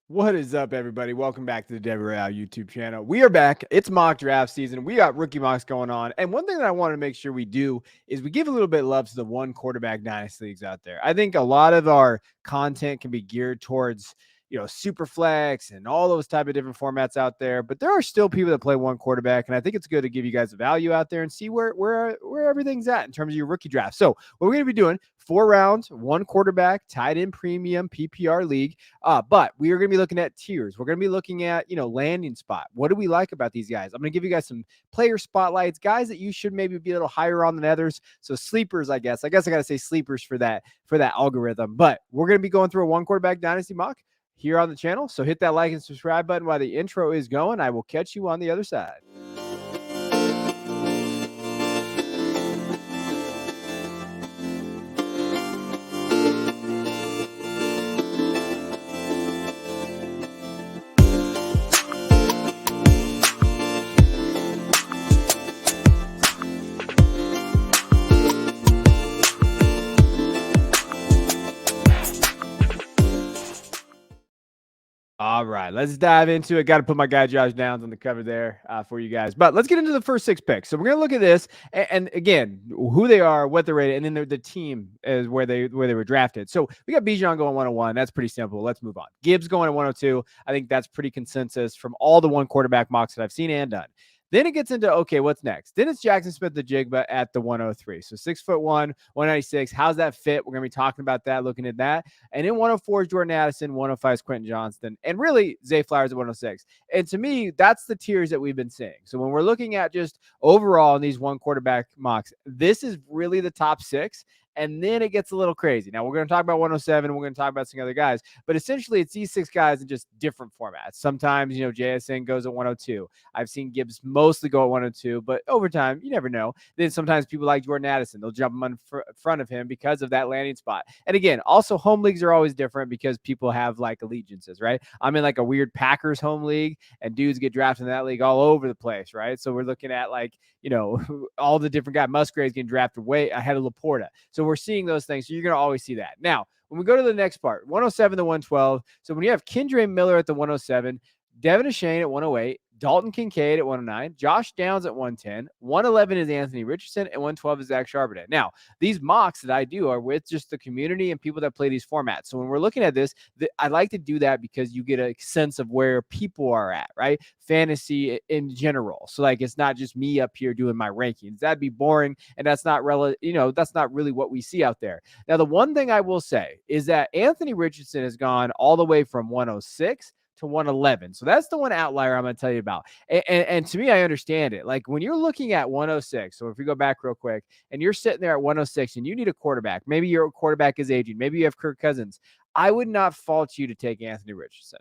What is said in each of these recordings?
What is up, everybody? Welcome back to the Devy Royale YouTube channel. We are back. It's mock draft season. We got rookie mocks going on. And one thing that I want to make sure we do is we give a little bit of love to the one quarterback dynasty leagues out there. I think a lot of our content can be geared towards, super flex and all those type of different formats out there. But there are still people that play one quarterback. And I think it's good to give you guys a value out there and see where everything's at in terms of your rookie draft. So what we're going to be doing, 4 rounds, one quarterback, tied in premium PPR league. But we are going to be looking at tiers. We're going to be looking at, landing spot. What do we like about these guys? I'm going to give you guys some player spotlights, guys that you should maybe be a little higher on than others. So sleepers, I guess I got to say sleepers for that algorithm. But we're going to be going through a one quarterback dynasty mock here on the channel. So hit that like and subscribe button while the intro is going. I will catch you on the other side. All right, let's dive into it. Got to put my guy Josh Downs on the cover there for you guys. But let's get into the first 6 picks. So we're gonna look at this, and again, who they are, what they're rated, and then the team is where they were drafted. So we got Bijan going 101. That's pretty simple. Let's move on. Gibbs going at 102. I think that's pretty consensus from all the one quarterback mocks that I've seen and done. Then it gets into, okay, what's next? Then it's Jackson Smith-Njigba at the 103. So 6'1", 196. How's that fit? We're going to be talking about that, looking at that. And then 104 is Jordan Addison, 105 is Quentin Johnston, and really Zay Flowers at 106. And to me, that's the tiers that we've been seeing. So when we're looking at just overall in these one quarterback mocks, this is really the top 6. And then it gets a little crazy. Now, we're going to talk about 107. And we're going to talk about some other guys. But essentially, it's these 6 guys in just different formats. Sometimes, JSN goes at 102. I've seen Gibbs mostly go at 102. But over time, you never know. Then sometimes people like Jordan Addison. They'll jump in front of him because of that landing spot. And again, also home leagues are always different because people have like allegiances, right? I'm in like a weird Packers home league. And dudes get drafted in that league all over the place, right? So we're looking at like, all the different guys. Musgrave's getting drafted way ahead of Laporta. So we're seeing those things. So you're going to always see that. Now, when we go to the next part, 107 to 112. So when you have Kendre Miller at the 107, Devin Ashane at 108, Dalton Kincaid at 109, Josh Downs at 110, 111 is Anthony Richardson, and 112 is Zach Charbonnet. Now, these mocks that I do are with just the community and people that play these formats. So when we're looking at this, I like to do that because you get a sense of where people are at, right? Fantasy in general. So like, it's not just me up here doing my rankings. That'd be boring, and that's not that's not really what we see out there. Now, the one thing I will say is that Anthony Richardson has gone all the way from 106 to 111. So that's the one outlier I'm going to tell you about. And to me, I understand it. Like when you're looking at 106, so if we go back real quick and you're sitting there at 106 and you need a quarterback, maybe your quarterback is aging, maybe you have Kirk Cousins, I would not fault you to take Anthony Richardson.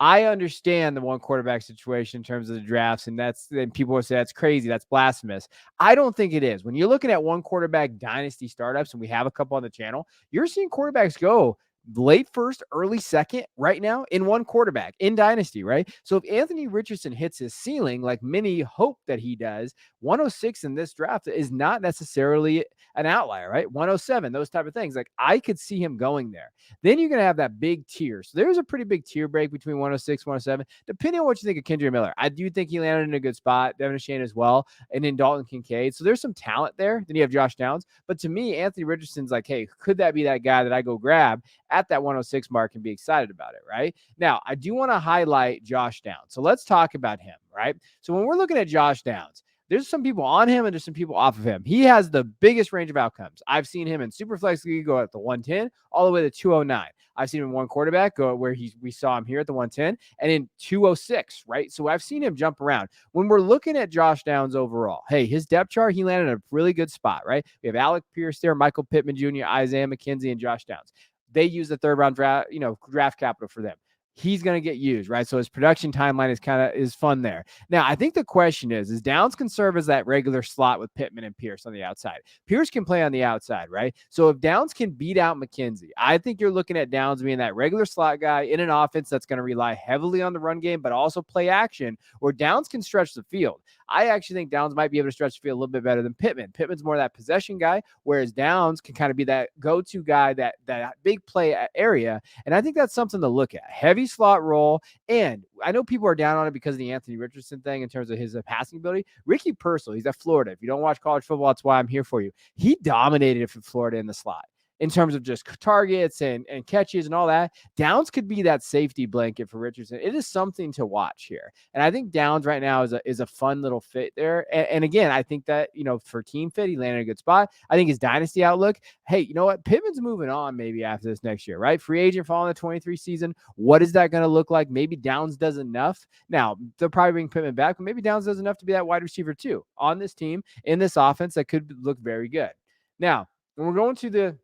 I understand the one quarterback situation in terms of the drafts, and people will say that's crazy, that's blasphemous. I don't think it is. When you're looking at one quarterback dynasty startups, and we have a couple on the channel, you're seeing quarterbacks go late first, early second right now in one quarterback in Dynasty, right? So if Anthony Richardson hits his ceiling, like many hope that he does, 106 in this draft is not necessarily an outlier, right? 107, those type of things. Like I could see him going there. Then you're going to have that big tier. So there's a pretty big tier break between 106, 107, depending on what you think of Kendre Miller. I do think he landed in a good spot, Devin Ashane as well, and then Dalton Kincaid. So there's some talent there. Then you have Josh Downs. But to me, Anthony Richardson's like, hey, could that be that guy that I go grab at that 106 mark and be excited about it, right? Now, I do want to highlight Josh Downs. So let's talk about him, right? So when we're looking at Josh Downs, there's some people on him and there's some people off of him. He has the biggest range of outcomes. I've seen him in Superflex League go at the 110 all the way to 209. I've seen him in one quarterback go where we saw him here at the 110 and in 206, right? So I've seen him jump around. When we're looking at Josh Downs overall, hey, his depth chart, he landed in a really good spot, right? We have Alec Pierce there, Michael Pittman Jr., Isaiah McKenzie, and Josh Downs. They use the third round draft capital for them. He's going to get used, right? So his production timeline is fun there. Now, I think the question is Downs can serve as that regular slot with Pittman and Pierce on the outside. Pierce can play on the outside, right? So if Downs can beat out McKenzie, I think you're looking at Downs being that regular slot guy in an offense that's going to rely heavily on the run game, but also play action where Downs can stretch the field. I actually think Downs might be able to stretch the field a little bit better than Pittman. Pittman's more that possession guy, whereas Downs can kind of be that go-to guy, that big play area. And I think that's something to look at. Heavy early slot role. And I know people are down on it because of the Anthony Richardson thing in terms of his passing ability. Ricky Purcell, he's at Florida. If you don't watch college football, that's why I'm here for you. He dominated it for Florida in the slot in terms of just targets and catches and all that. Downs could be that safety blanket for Richardson. It is something to watch here. And I think Downs right now is a fun little fit there. And again, I think that, for team fit, he landed a good spot. I think his dynasty outlook, hey, you know what? Pittman's moving on maybe after this next year, right? Free agent following the 23 season. What is that going to look like? Maybe Downs does enough. Now, they'll probably bring Pittman back, but maybe Downs does enough to be that wide receiver too on this team in this offense that could look very good. Now, when we're going to the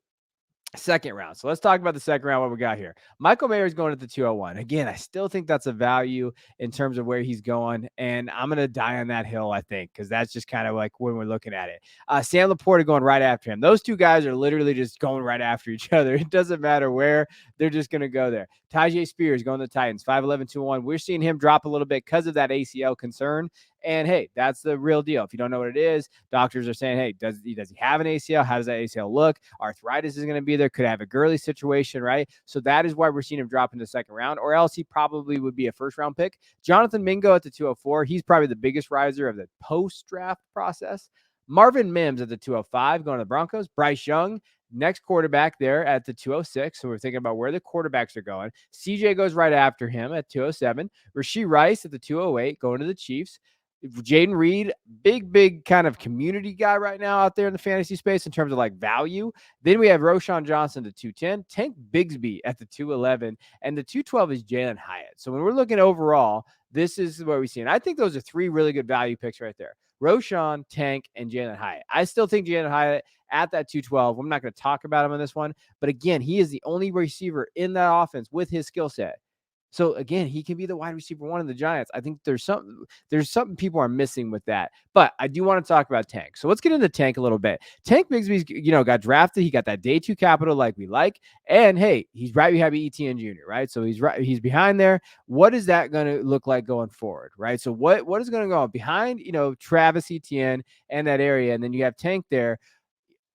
second round. So let's talk about the second round, what we got here. Michael Mayer is going at the 201. Again, I still think that's a value in terms of where he's going. And I'm going to die on that hill, I think, because that's just kind of like when we're looking at it. Sam Laporta going right after him. Those two guys are literally just going right after each other. It doesn't matter where. They're just going to go there. Tyjae Spears going to the Titans, 5'11", 201. We're seeing him drop a little bit because of that ACL concern. And hey, that's the real deal. If you don't know what it is, doctors are saying, hey, does he have an ACL? How does that ACL look? Arthritis is going to be there. Could have a Gurley situation, right? So that is why we're seeing him drop in the second round, or else he probably would be a first round pick. Jonathan Mingo at the 204. He's probably the biggest riser of the post-draft process. Marvin Mims at the 205 going to the Broncos. Bryce Young, next quarterback there at the 206. So we're thinking about where the quarterbacks are going. CJ goes right after him at 207. Rashee Rice at the 208 going to the Chiefs. Jaden Reed, big kind of community guy right now out there in the fantasy space in terms of like value. Then we have Roshan Johnson to 210, Tank Bigsby at the 211, and the 212 is Jalen Hyatt. So when we're looking overall, this is what we see. And I think those are three really good value picks right there. Roshan, Tank, and Jalen Hyatt. I still think Jalen Hyatt at that 212. I'm not going to talk about him on this one, but again, he is the only receiver in that offense with his skill set. So again, he can be the wide receiver one of the Giants. I think there's something people are missing with that. But I do want to talk about Tank. So let's get into Tank a little bit. Tank Bigsby's, got drafted. He got that day 2 capital like we like. And hey, he's right behind Etienne Jr., right? So he's behind there. What is that going to look like going forward, right? So what is going to go on behind, Travis Etienne and that area, and then you have Tank there.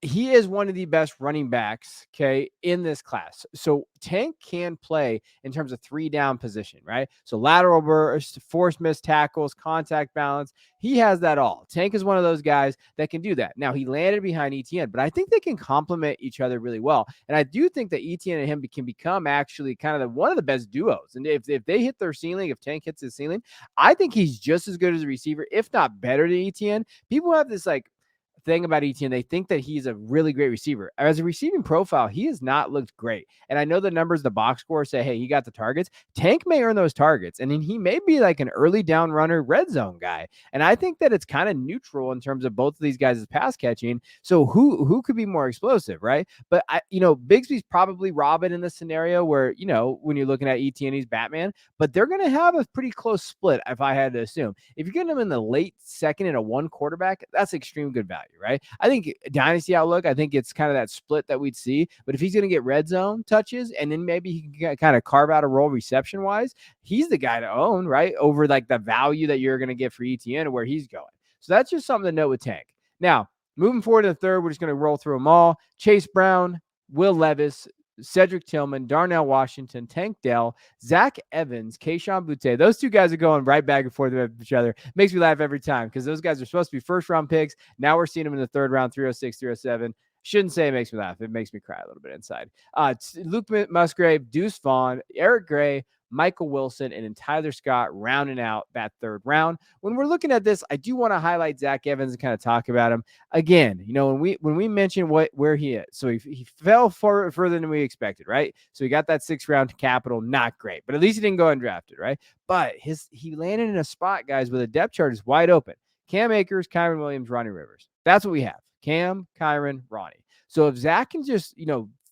He is one of the best running backs, okay, in this class. So Tank can play in terms of 3-down position, right? So lateral burst, force missed tackles, contact balance. He has that all. Tank is one of those guys that can do that. Now, he landed behind Etienne, but I think they can complement each other really well. And I do think that Etienne and him can become actually kind of one of the best duos. And if they hit their ceiling, if Tank hits his ceiling, I think he's just as good as a receiver, if not better than Etienne. People have this thing about Etienne, they think that he's a really great receiver. As a receiving profile, he has not looked great. And I know the numbers, the box score say, hey, he got the targets. Tank may earn those targets. And then he may be like an early down runner, red zone guy. And I think that it's kind of neutral in terms of both of these guys' pass catching. So who could be more explosive, right? But Bigsby's probably Robin in this scenario where, when you're looking at Etienne, he's Batman, but they're going to have a pretty close split if I had to assume. If you're getting them in the late second and a 1 quarterback, that's extreme good value, right? I think dynasty outlook, I think it's kind of that split that we'd see. But if he's going to get red zone touches and then maybe he can kind of carve out a role reception wise, he's the guy to own, right? Over like the value that you're going to get for Etienne and where he's going. So that's just something to note with Tank. Now, moving forward to the third, we're just going to roll through them all. Chase Brown, Will Levis, Cedric Tillman, Darnell Washington, Tank Dell, Zach Evans, Kayshon Boutte. Those two guys are going right back and forth with each other. Makes me laugh every time because those guys are supposed to be first-round picks. Now we're seeing them in the third round, 306, 307. Shouldn't say it makes me laugh. It makes me cry a little bit inside. Luke Musgrave, Deuce Vaughn, Eric Gray, Michael Wilson, and then Tyler Scott rounding out that third round. When we're looking at this, I do want to highlight Zach Evans and kind of talk about him again. When we mention where he is, so he fell further than we expected, right? So he got that 6th round capital, not great, but at least he didn't go undrafted, right? But he landed in a spot, guys, where the depth chart is wide open. Cam Akers, Kyron Williams, Ronnie Rivers. That's what we have. Cam, Kyron, Ronnie. So if Zach can just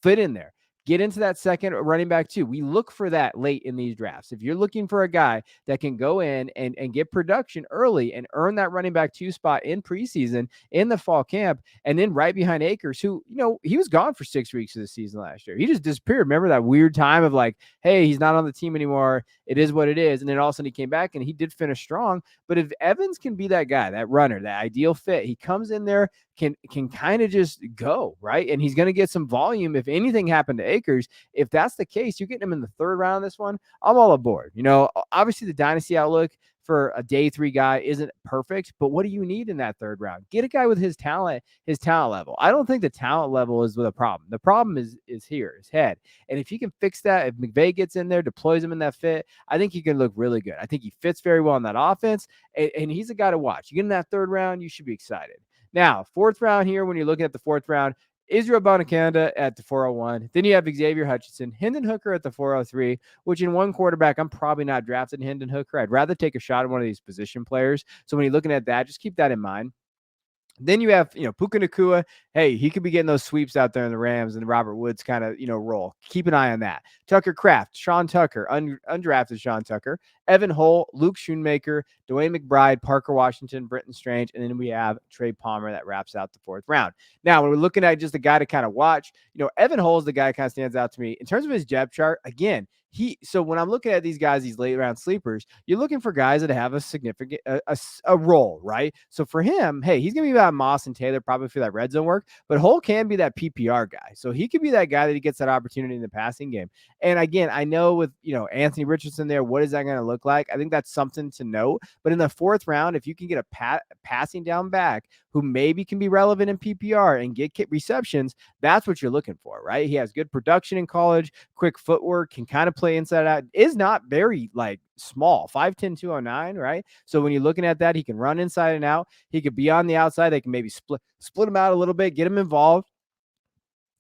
fit in there, get into that second running back too. We look for that late in these drafts. If you're looking for a guy that can go in and get production early and earn that running back 2 spot in preseason in the fall camp, and then right behind Akers, who, he was gone for 6 weeks of the season last year. He just disappeared. Remember that weird time of like, hey, he's not on the team anymore. It is what it is. And then all of a sudden he came back and he did finish strong. But if Evans can be that guy, that runner, that ideal fit, he comes in there, can kind of just go, right? And he's going to get some volume if anything happened to Akers. If that's the case, you're getting him in the third round of this one, I'm all aboard. Obviously the dynasty outlook for a day 3 guy isn't perfect, but what do you need in that third round? Get a guy with his talent level. I don't think the talent level is the problem. The problem is here, his head. And if he can fix that, if McVay gets in there, deploys him in that fit, I think he can look really good. I think he fits very well in that offense, and he's a guy to watch. You get in that third round, you should be excited. Now, fourth round here, when you're looking at the fourth round, Israel Bonacanada at the 401. Then you have Xavier Hutchinson, Hendon Hooker at the 403, which in one quarterback, I'm probably not drafting Hendon Hooker. I'd rather take a shot at one of these position players. So when you're looking at that, just keep that in mind. Then you have, Puka Nacua. Hey, he could be getting those sweeps out there in the Rams and Robert Woods kind of, role. Keep an eye on that. Tucker Kraft, Sean Tucker, undrafted Sean Tucker, Evan Hull, Luke Schoonmaker, Dwayne McBride, Parker Washington, Britton Strange, and then we have Trey Palmer that wraps out the fourth round. Now, when we're looking at just a guy to kind of watch, Evan Hull is the guy that kind of stands out to me. In terms of his depth chart, again, so when I'm looking at these guys, these late round sleepers, you're looking for guys that have a significant a role, right? So for him, hey, he's gonna be about Moss and Taylor probably for that red zone work, but Hull can be that PPR guy. So he could be that guy that he gets that opportunity in the passing game. And again, I know with Anthony Richardson there, what is that going to look like? I think that's something to note. But in the fourth round, if you can get a passing down back who maybe can be relevant in PPR and get receptions, that's what you're looking for, right? He has good production in college, quick footwork, can kind of play inside out, is not very small, 5'10", 209, right? So when you're looking at that, he can run inside and out. He could be on the outside. They can maybe split him out a little bit, get him involved.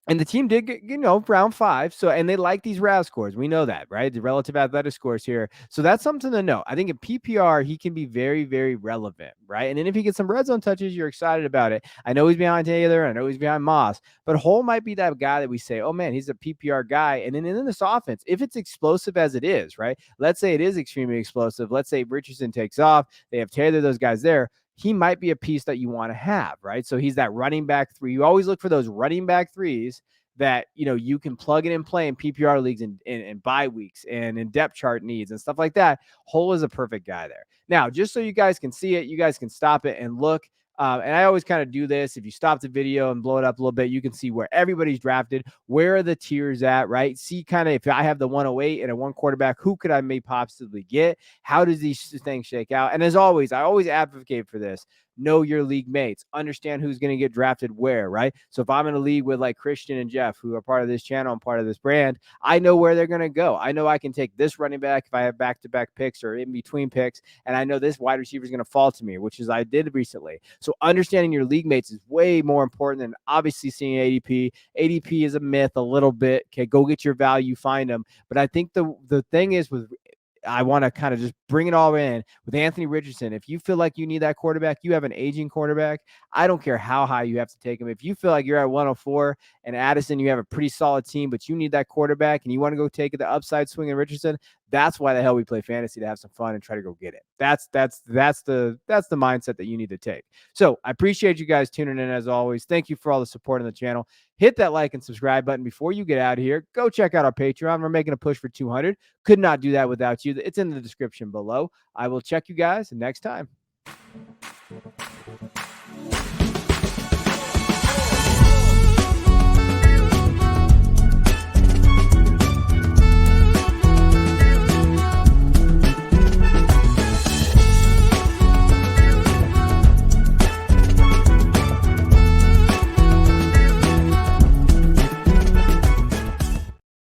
And the team did get, round 5. So, and they like these RAS scores. We know that, right? The relative athletic scores here. So that's something to know. I think in PPR, he can be very, very relevant, right? And then if he gets some red zone touches, you're excited about it. I know he's behind Taylor. I know he's behind Moss. But Hull might be that guy that we say, oh, man, he's a PPR guy. And then in this offense, if it's explosive as it is, right? Let's say it is extremely explosive. Let's say Richardson takes off. They have Taylor, those guys there. He might be a piece that you want to have, right? So he's that running back 3. You always look for those running back 3s that, you can plug it and play in PPR leagues and bye weeks and in depth chart needs and stuff like that. Hull is a perfect guy there. Now, just so you guys can see it, you guys can stop it and look. And I always kind of do this. If you stop the video and blow it up a little bit, you can see where everybody's drafted. Where are the tiers at, right? See kind of if I have the 108 and a 1 quarterback, who could I maybe possibly get? How does these things shake out? And as always, I always advocate for this. Know your league mates. Understand who's going to get drafted where, right? So if I'm in a league with Christian and Jeff, who are part of this channel and part of this brand, I know where they're going to go. I know I can take this running back if I have back-to-back picks or in between picks, and I know this wide receiver is going to fall to me, which is I did recently. So understanding your league mates is way more important than obviously seeing ADP. ADP is a myth a little bit. Okay, go get your value, find them. But I think the thing is I want to kind of just bring it all in with Anthony Richardson. If you feel like you need that quarterback, you have an aging quarterback. I don't care how high you have to take him. If you feel like you're at 104 and Addison, you have a pretty solid team, but you need that quarterback and you want to go take the upside swing in Richardson, that's why the hell we play fantasy, to have some fun and try to go get it. That's the mindset that you need to take. So I appreciate you guys tuning in as always. Thank you for all the support on the channel. Hit that like and subscribe button before you get out of here. Go check out our Patreon. We're making a push for 200. Could not do that without you. It's in the description below. I will check you guys next time.